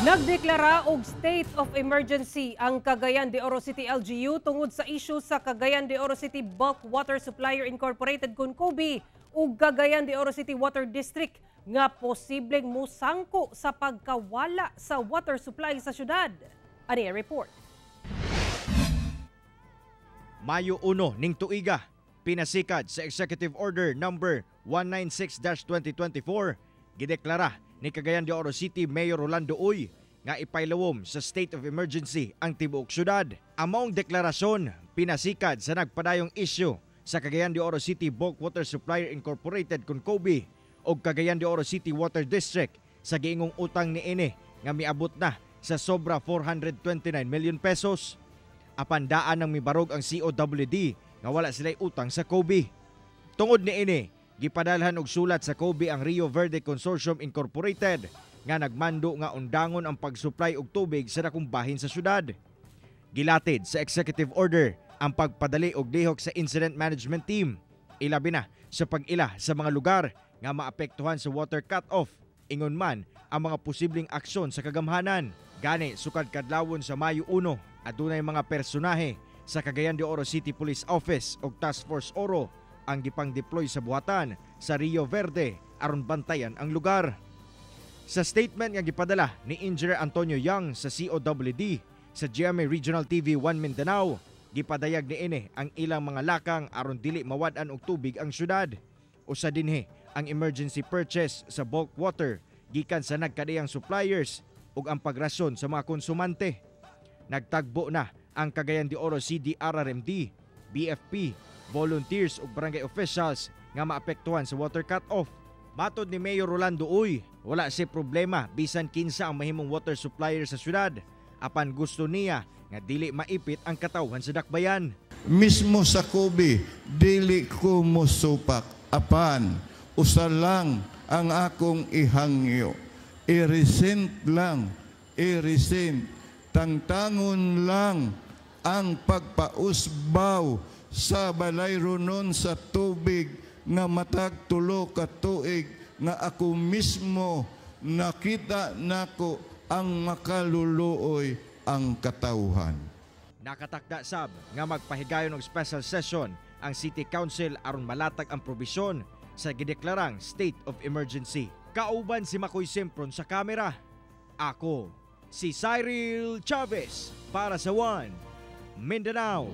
Nagdeklara og state of emergency ang Cagayan de Oro City LGU tungod sa issue sa Cagayan de Oro City Bulk Water Supplier Incorporated Concobi ug Cagayan de Oro City Water District nga posibleng musangko sa pagkawala sa water supply sa syudad. Ani report. Mayo 1 ning tuiga, pinasikad sa Executive Order number 196-2024, gideklara ni Cagayan de Oro City Mayor Rolando Uy nga ipailawom sa state of emergency ang tibuok syudad. Among deklarasyon pinasikad sa nagpadayong issue sa Cagayan de Oro City Bulk Water Supplier Incorporated Concobi o Cagayan de Oro City Water District sa giingong utang niini nga miabot na sa sobra 429 million pesos. Apandaan ng mibarog ang COWD nga wala sila'y utang sa COBI. Tungod niini, gipadalhan og sulat sa COBI ang Rio Verde Consortium Incorporated nga nagmando nga undangon ang pagsupply og tubig sa dakong bahin sa syudad. Gilatid sa executive order ang pagpadali og lihok sa incident management team, ilabi na sa pag-ila sa mga lugar nga maapektuhan sa water cut-off, ingon man ang mga posibleng aksyon sa kagamhanan. Gani sukad kadlawon sa Mayo 1, adunay mga personahe sa Cagayan de Oro City Police Office ug Task Force Oro ang gipang-deploy sa buhatan sa Rio Verde aron bantayan ang lugar. Sa statement nga gipadala ni Engineer Antonio Yang sa COWD sa GMA Regional TV 1 Mindanao, gipadayag niini ang ilang mga lakang aron dili mawad-an og tubig ang syudad. Usa dinhi ang emergency purchase sa bulk water gikan sa nagkadayang suppliers ug ang pagrason sa mga konsumante. Nagtagbo na ang Cagayan de Oro CDRRMD, BFP, volunteers ug barangay officials nga maapektuhan sa water cut-off. Matod ni Mayor Rolando Uy, wala si problema bisan kinsa ang mahimong water supplier sa syudad, apan gusto niya nga dili maipit ang katawhan sa dakbayan. Mismo sa Kobe, dili ko musupak, apan usa lang ang akong ihangyo. I-resent lang, i-resent. Tangtangon lang ang pagpausbaw sa balay runon sa tubig nga matag tulo ka tuig nga ako mismo nakita nako ang makaluluoy ang katawhan. Nakatakda sab nga magpahigayon og special session ang City Council aron malatag ang probisyon sa gideklarang state of emergency. Kauban si Makoy Simpron sa kamera. Ako si Cyril Chavez para sa One Mindanao.